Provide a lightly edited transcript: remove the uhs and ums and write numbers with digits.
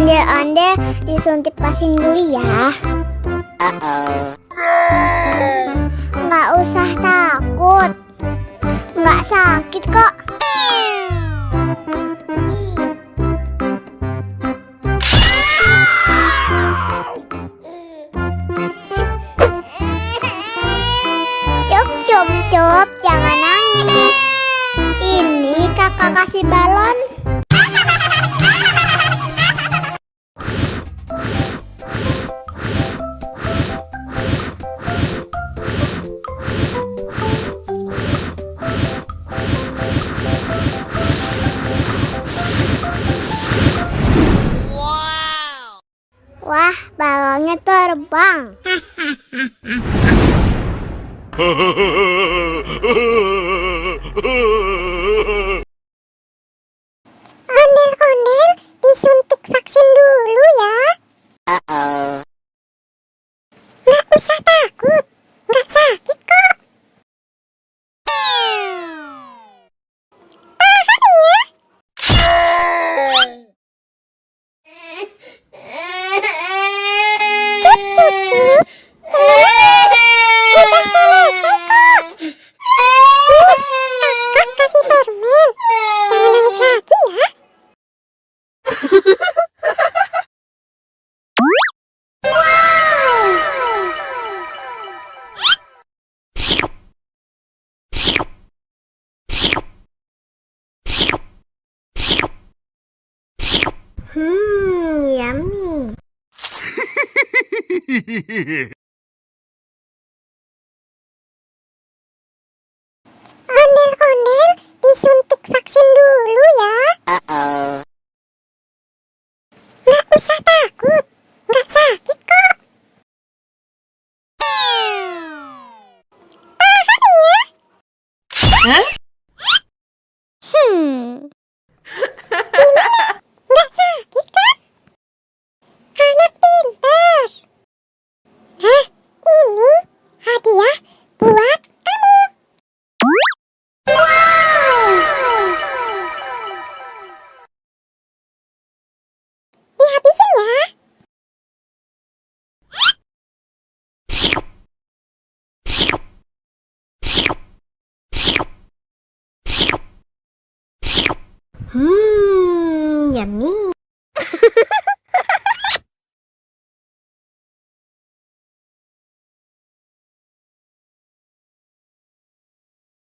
Ondel-ondel disuntik vaksin dulu ya. Nggak usah takut, nggak sakit kok. Cup, jangan nangis. Ini kakak kasih balon. Wah, balonnya terbang. Ondel-ondel disuntik vaksin dulu ya. Nggak usah takut, nggak sakit kok. Tahan ya. Cup. Udah selesai kok. Kakak kasih permen. Jangan nangis lagi ya. Yummy. Ondel-ondel disuntik vaksin dulu ya. Nggak usah takut, nggak sakit kok. Tahan ya. Gimana? Nggak sakit kan? Anak pintar. Ini hadiah buat kamu. Dihabisin ya. Yummy.